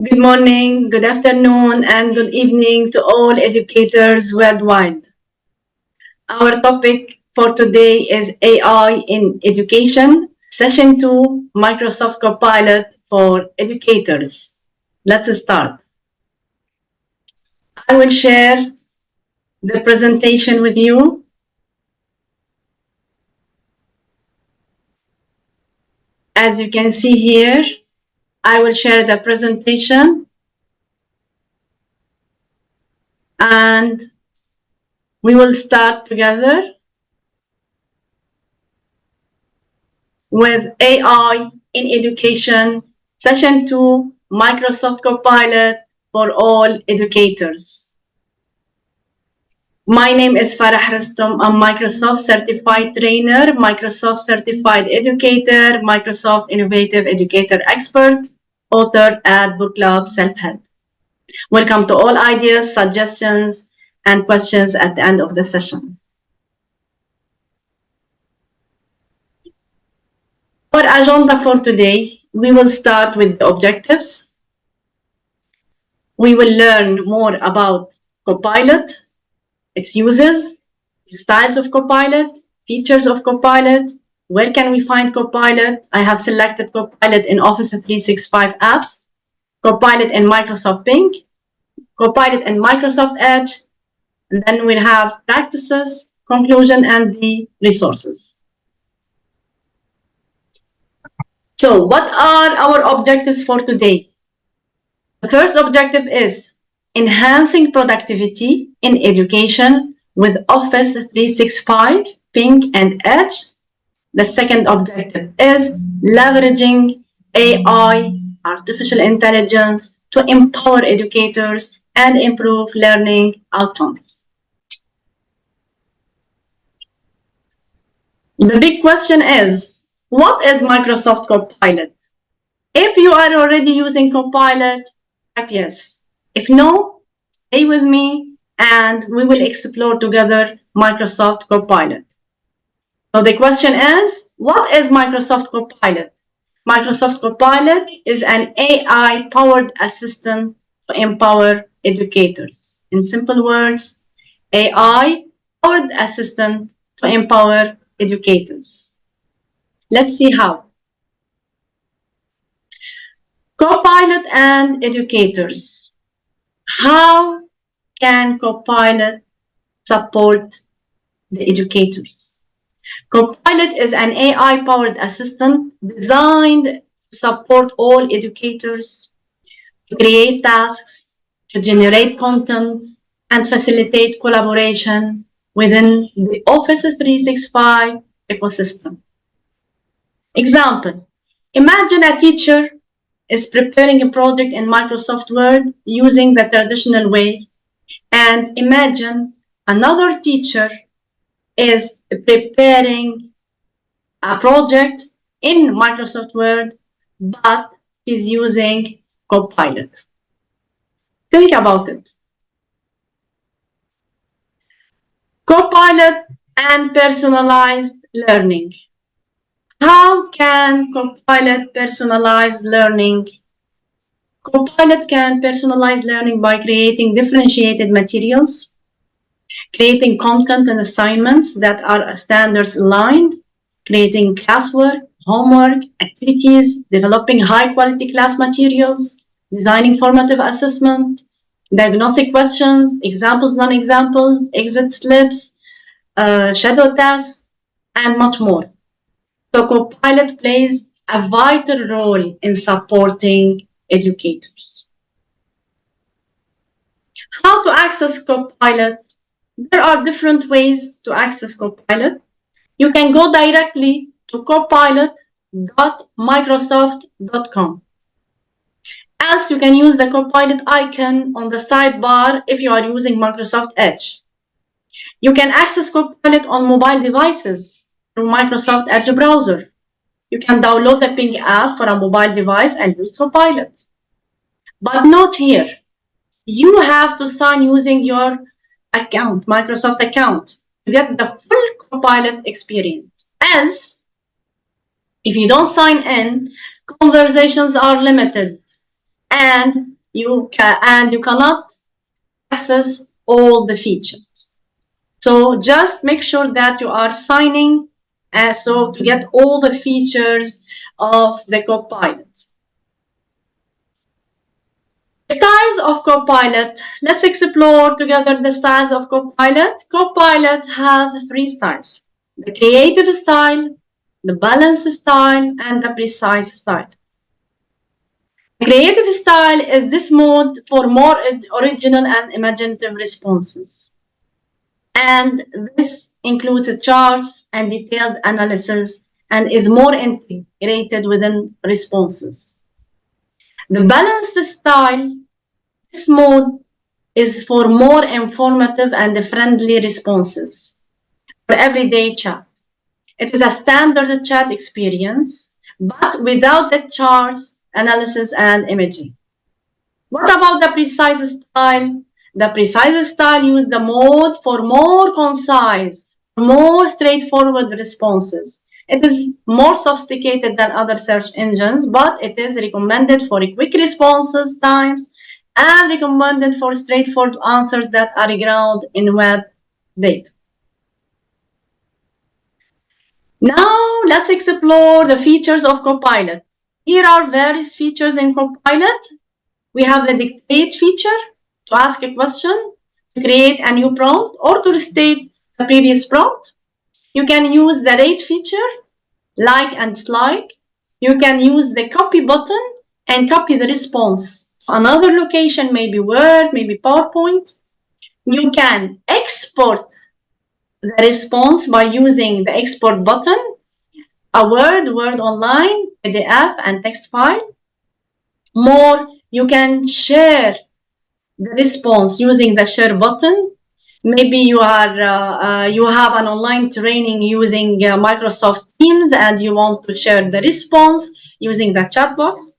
Good morning, good afternoon, and good evening to all educators worldwide. Our topic for today is AI in Education, Session 2, Microsoft Copilot for Educators. Let's start. I will share the presentation with you. As you can see here, I will share the presentation and we will start together with AI in Education, Session 2, Microsoft Copilot for all educators. My name is Farah Rastom. I'm Microsoft Certified Trainer, Microsoft Certified Educator, Microsoft Innovative Educator Expert, author at Book Club Self-Help. Welcome to all ideas, suggestions, and questions at the end of the session. Our agenda for today, we will start with the objectives. We will learn more about Copilot, its uses, styles of Copilot, features of Copilot, where can we find Copilot. I have selected Copilot in Office 365 apps, Copilot in Microsoft Bing, Copilot in Microsoft Edge, and then we'll have practices, conclusion, and the resources. So what are our objectives for today? The first objective is enhancing productivity in education with Office 365, Bing, and Edge. The second objective is leveraging AI, artificial intelligence, to empower educators and improve learning outcomes. The big question is, what is Microsoft Copilot? If you are already using Copilot, type yes. If no, stay with me and we will explore together Microsoft Copilot. So the question is, what is Microsoft Copilot? Microsoft Copilot is an AI-powered assistant to empower educators. In simple words, AI-powered assistant to empower educators. Let's see how. Copilot and educators. How can Copilot support the educators? Copilot is an AI-powered assistant designed to support all educators, to create tasks, to generate content, and facilitate collaboration within the Office 365 ecosystem. Example, imagine a teacher is preparing a project in Microsoft Word using the traditional way, and imagine another teacher is preparing a project in Microsoft Word, but is using Copilot. Think about it. Copilot and personalized learning. How can Copilot personalize learning? Copilot can personalize learning by creating differentiated materials, creating content and assignments that are standards aligned, creating classwork, homework, activities, developing high-quality class materials, designing formative assessment, diagnostic questions, examples, non-examples, exit slips, shadow tests, and much more. So Copilot plays a vital role in supporting educators. How to access Copilot? There are different ways to access Copilot. You can go directly to copilot.microsoft.com. Else, you can use the Copilot icon on the sidebar if you are using Microsoft Edge. You can access Copilot on mobile devices through Microsoft Edge browser. You can download the Bing app for a mobile device and use Copilot. But note here, you have to sign using your account, Microsoft account, to get the full Copilot experience. As if you don't sign in, conversations are limited. and you cannot access all the features. So just make sure that you are signing so to get all the features of the Copilot. Styles of Copilot. Let's explore together the styles of Copilot. Copilot has 3 styles: the creative style, the balanced style, and the precise style. The creative style is this mode for more original and imaginative responses. And this includes charts and detailed analysis and is more integrated within responses. The balanced style, this mode is for more informative and friendly responses for everyday chat. It is a standard chat experience, but without the charts, analysis, and imaging. What about the precise style? The precise style uses the mode for more concise, more straightforward responses. It is more sophisticated than other search engines, but it is recommended for quick responses times and recommended for straightforward answers that are grounded in web data. Now let's explore the features of Copilot. Here are various features in Copilot. We have the dictate feature to ask a question, to create a new prompt, or to restate the previous prompt. You can use the rate feature, like and dislike. You can use the copy button and copy the response to another location, maybe Word, maybe PowerPoint. You can export the response by using the export button, a Word Online, PDF, and text file. More, you can share the response using the share button. Maybe you have an online training using Microsoft Teams and you want to share the response using the chat box.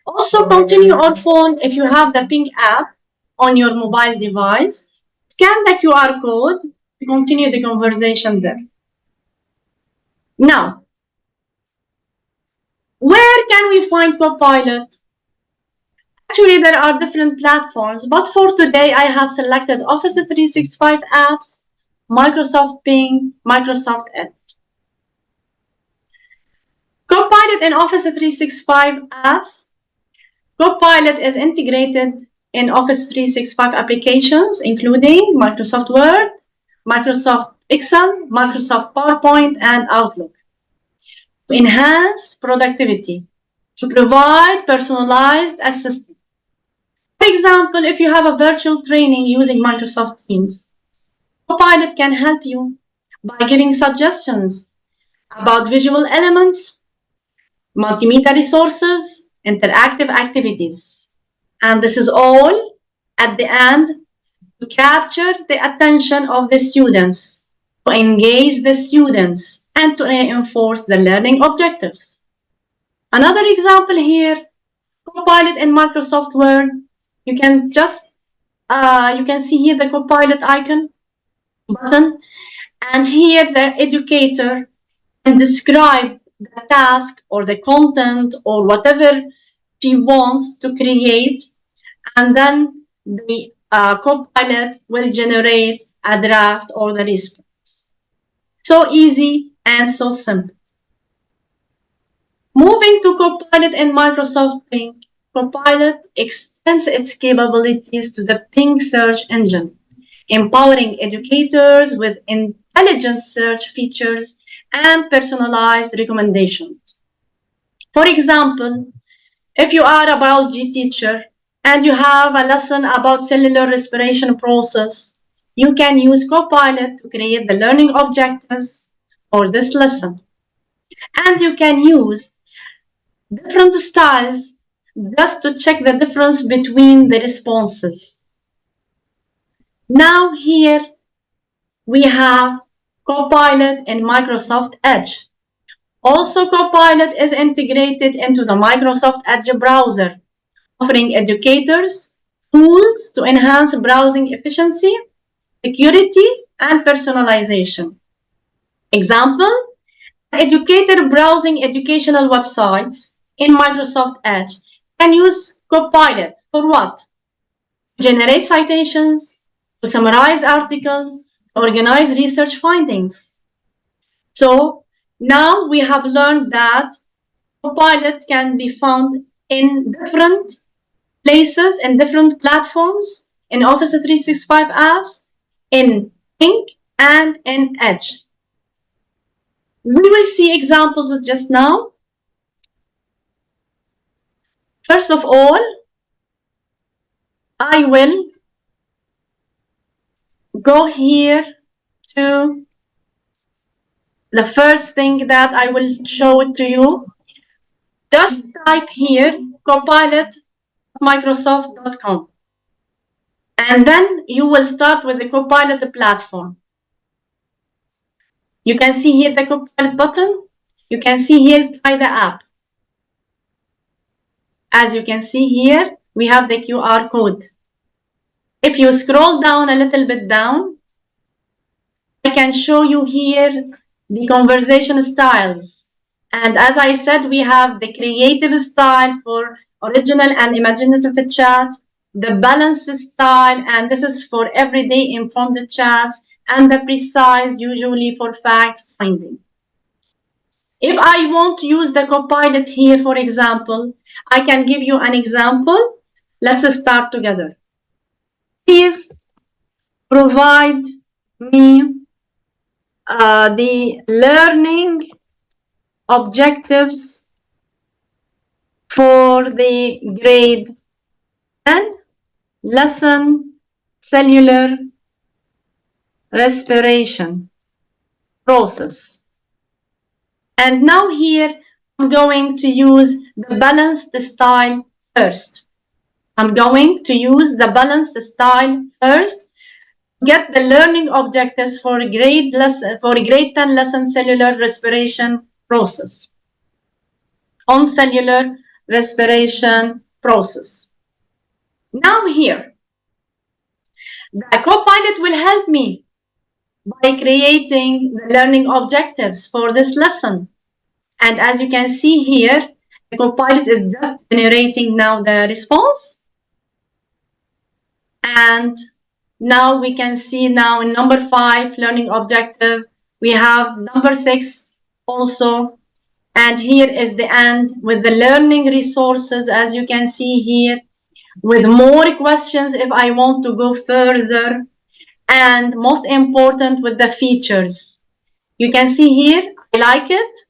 Also, continue on phone if you have the Ping app on your mobile device. Scan the QR code to continue the conversation there. Now, where can we find Copilot? Actually, there are different platforms, but for today, I have selected Office 365 apps, Microsoft Bing, Microsoft Edge. Copilot in Office 365 apps. Copilot is integrated in Office 365 applications, including Microsoft Word, Microsoft Excel, Microsoft PowerPoint, and Outlook. To enhance productivity, to provide personalized assistance. For example, if you have a virtual training using Microsoft Teams, Copilot can help you by giving suggestions about visual elements, multimedia resources, interactive activities. And this is all at the end to capture the attention of the students, to engage the students, and to reinforce the learning objectives. Another example here, Copilot in Microsoft Word. You can see here the Copilot icon button, and here the educator can describe the task or the content or whatever she wants to create, and then the Copilot will generate a draft or the response. So easy and so simple. Moving to Copilot in Microsoft Bing, Copilot extends its capabilities to the Bing search engine, empowering educators with intelligent search features and personalized recommendations. For example, if you are a biology teacher and you have a lesson about cellular respiration process, you can use Copilot to create the learning objectives for this lesson. And you can use different styles just to check the difference between the responses. Now here we have Copilot in Microsoft Edge. Also, Copilot is integrated into the Microsoft Edge browser, offering educators tools to enhance browsing efficiency, security, and personalization. Example, an educator browsing educational websites in Microsoft Edge can use Copilot for what? Generate citations, to summarize articles, organize research findings. So now we have learned that Copilot can be found in different places, in different platforms, in Office 365 apps, in Think, and in Edge. We will see examples just now. First of all, I will go here to the first thing that I will show it to you. Just type here copilot.microsoft.com, and then you will start with the Copilot platform. You can see here the Copilot button. You can see here try the app. As you can see here, we have the QR code. If you scroll down a little bit down, I can show you here the conversation styles. And as I said, we have the creative style for original and imaginative chat, the balanced style, and this is for everyday informed chats, and the precise, usually for fact finding. If I want to use the Copilot here, for example, I can give you an example. Let's start together. Please provide me the learning objectives for the grade 10 lesson cellular respiration process. And now here I'm going to use the balanced style first. I'm going to use the balanced style first. Get the learning objectives for grade 10 lesson cellular respiration process. On cellular respiration process. Now here, the Copilot will help me by creating the learning objectives for this lesson. And as you can see here, the Copilot is just generating now the response. And now we can see now in number 5, learning objective, we have number 6 also. And here is the end with the learning resources, as you can see here, with more questions if I want to go further. And most important, with the features. You can see here, I like it,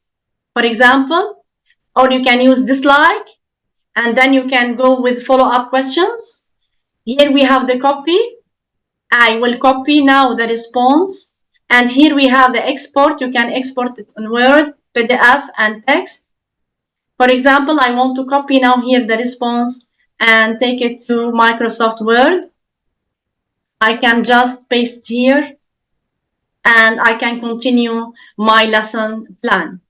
for example, or you can use dislike, and then you can go with follow-up questions. Here we have the copy. I will copy now the response. And here we have the export. You can export it in Word, PDF, and text. For example, I want to copy now here the response and take it to Microsoft Word. I can just paste here and I can continue my lesson plan,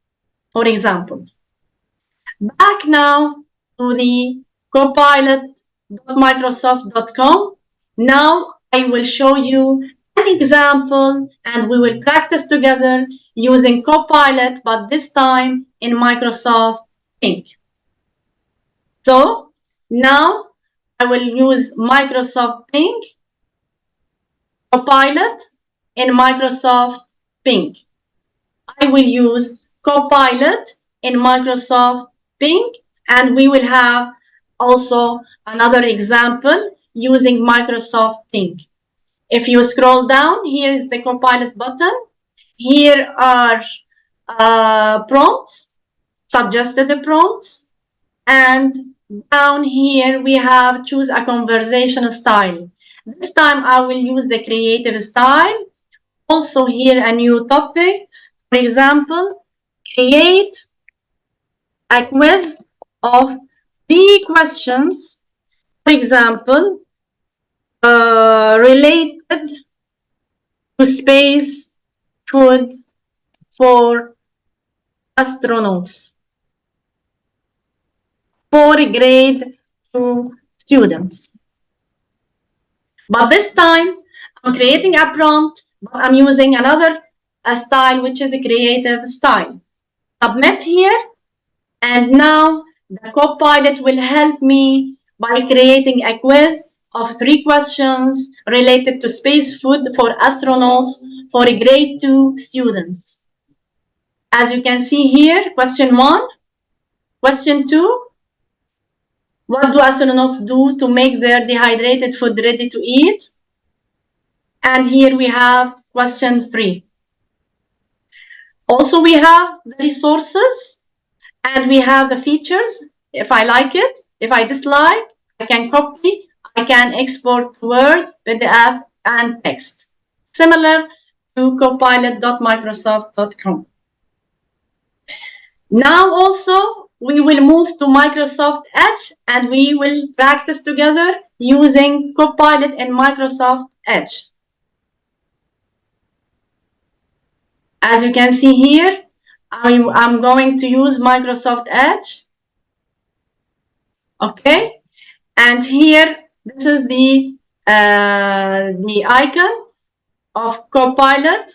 for example. Back now to the copilot.microsoft.com. Now I will show you an example and we will practice together using Copilot, but this time in Microsoft Think. So now I will use Microsoft Think, Copilot in Microsoft Think. I will use Copilot in Microsoft Think, and we will have also another example using Microsoft Think. If you scroll down, here is the Copilot button. Here are prompts, suggested prompts, and down here we have choose a conversation style. This time I will use the creative style. Also here a new topic. For example, create a quiz of 3 questions. For example, related to space food for astronauts for grade 2 students. But this time, I'm creating a prompt, but I'm using another style, which is a creative style. Submit here, and now the Copilot will help me by creating a quiz of 3 questions related to space food for astronauts for a grade 2 student. As you can see here, question 1, question 2, what do astronauts do to make their dehydrated food ready to eat? And here we have question 3. Also, we have the resources and we have the features. If I like it, if I dislike, I can copy, I can export Word, PDF, and text, similar to copilot.microsoft.com. Now also, we will move to Microsoft Edge and we will practice together using Copilot in Microsoft Edge. As you can see here, I'm going to use Microsoft Edge. Okay, and here, this is the icon of Copilot.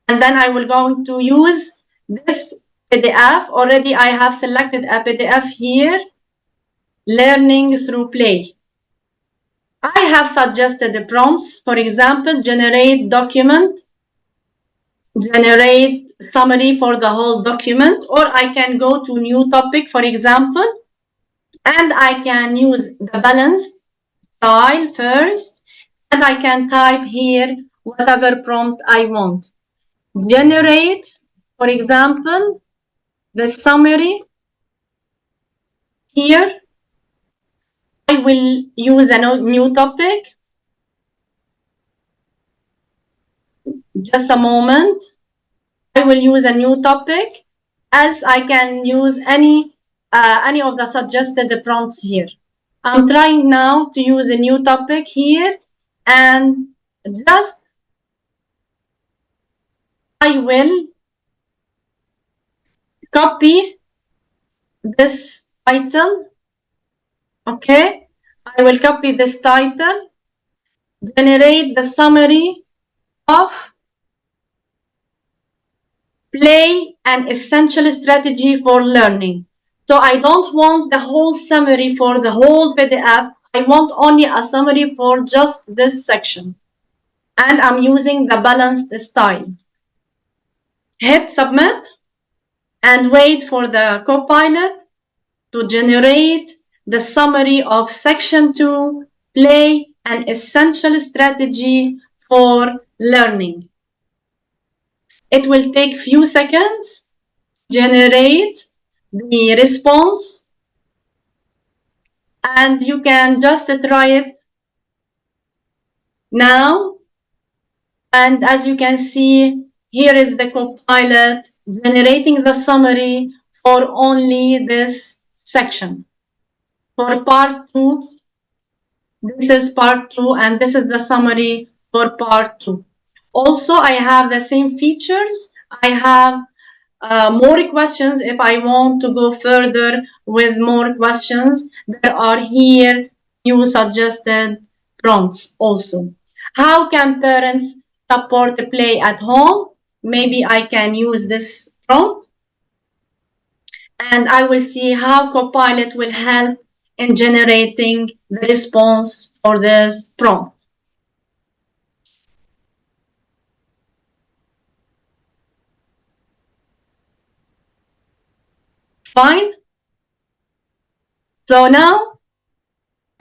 And then I will going to use this PDF. Already I have selected a PDF here, learning through play. I have suggested the prompts, for example, generate document, generate summary for the whole document, or I can go to new topic, for example, and I can use the balanced style first, and I can type here whatever prompt I want. Generate, for example, the summary. Here, I will use a new topic. Just a moment. I will use a new topic, as I can use any of the suggested prompts here. I'm trying now to use a new topic here, and just I will copy this title. Okay, I will copy this title, generate the summary of play an essential strategy for learning. So I don't want the whole summary for the whole PDF. I want only a summary for just this section. And I'm using the balanced style. Hit submit and wait for the Copilot to generate the summary of section 2, play an essential strategy for learning. It will take few seconds to generate the response, and you can just try it now. And as you can see, here is the Copilot generating the summary for only this section. For part 2, this is part 2, and this is the summary for part 2. Also, I have the same features. I have more questions. If I want to go further with more questions, there are here new suggested prompts also. How can parents support play at home? Maybe I can use this prompt. And I will see how Copilot will help in generating the response for this prompt. Fine. So now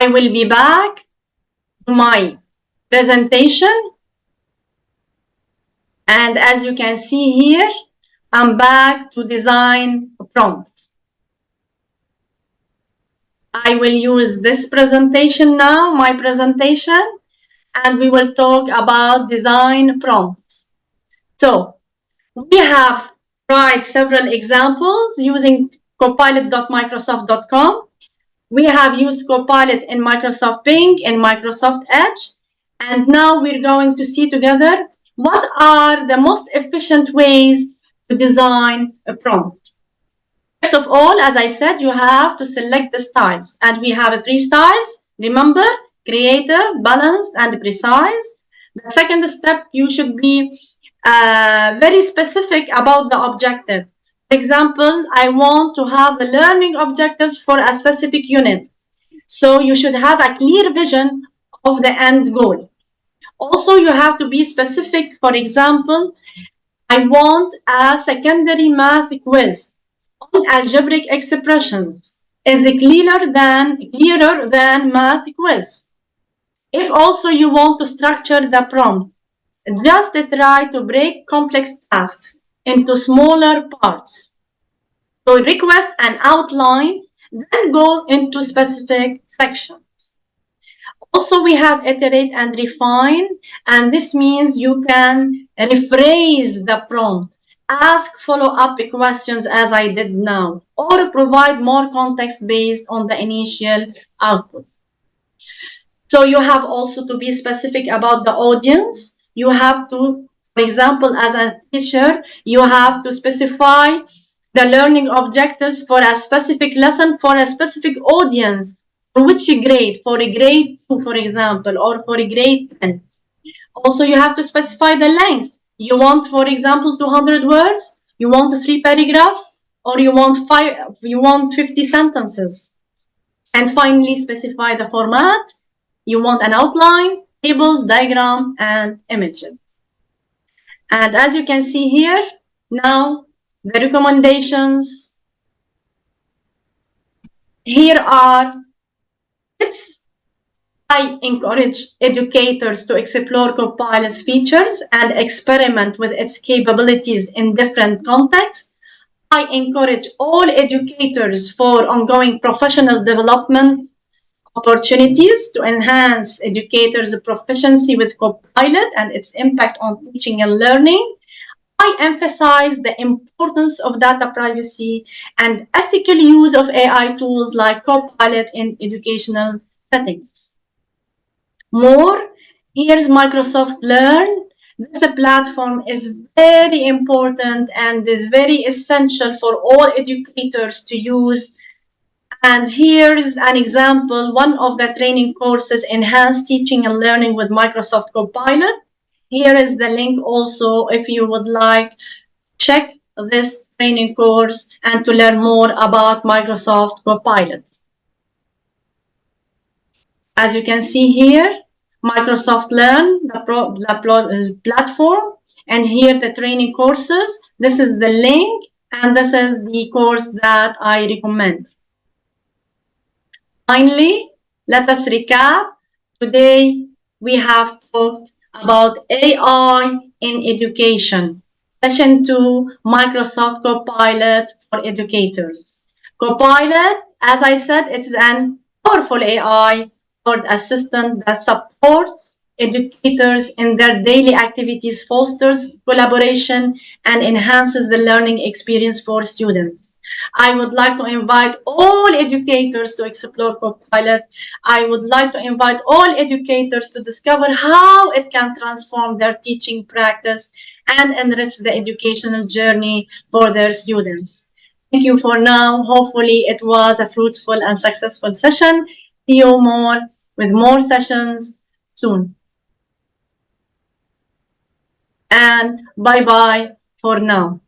I will be back to my presentation. And as you can see here, I'm back to design a prompt. I will use this presentation now, my presentation, and we will talk about design prompts. So we have tried several examples using copilot.microsoft.com. We have used Copilot in Microsoft Bing and Microsoft Edge. And now we're going to see together what are the most efficient ways to design a prompt. First of all, as I said, you have to select the styles. And we have 3 styles. Remember, creative, balanced, and precise. The second step, you should be very specific about the objective. For example, I want to have the learning objectives for a specific unit. So you should have a clear vision of the end goal. Also, you have to be specific. For example, I want a secondary math quiz on algebraic expressions. Is clearer than math quiz. If also you want to structure the prompt, just try to break complex tasks into smaller parts. So request an outline, then go into specific sections. Also, we have iterate and refine, and this means you can rephrase the prompt, ask follow-up questions as I did now, or provide more context based on the initial output. So you have also to be specific about the audience. You have to, for example, as a teacher, you have to specify the learning objectives for a specific lesson for a specific audience. For which grade? For a grade 2, for example, or for a grade 10. Also, you have to specify the length. You want, for example, 200 words, you want 3 paragraphs, or you want 50 sentences. And finally, specify the format. You want an outline, tables, diagram, and images. And as you can see here, now the recommendations. Here are tips. I encourage educators to explore Copilot's features and experiment with its capabilities in different contexts. I encourage all educators for ongoing professional development opportunities to enhance educators' proficiency with Copilot and its impact on teaching and learning. I emphasize the importance of data privacy and ethical use of AI tools like Copilot in educational settings. More, here's Microsoft Learn. This platform is very important and is very essential for all educators to use. And here's an example, one of the training courses, Enhanced Teaching and Learning with Microsoft Copilot. Here is the link also if you would like, check this training course and to learn more about Microsoft Copilot. As you can see here, Microsoft Learn, the platform, and here the training courses. This is the link, and this is the course that I recommend. Finally, let us recap. Today, we have talked about AI in education. Session 2, Microsoft Copilot for educators. Copilot, as I said, it's an powerful AI assistant that supports educators in their daily activities, fosters collaboration, and enhances the learning experience for students. I would like to invite all educators to explore Copilot. I would like to invite all educators to discover how it can transform their teaching practice and enrich the educational journey for their students. Thank you for now. Hopefully it was a fruitful and successful session. See you more with more sessions soon. And bye-bye for now.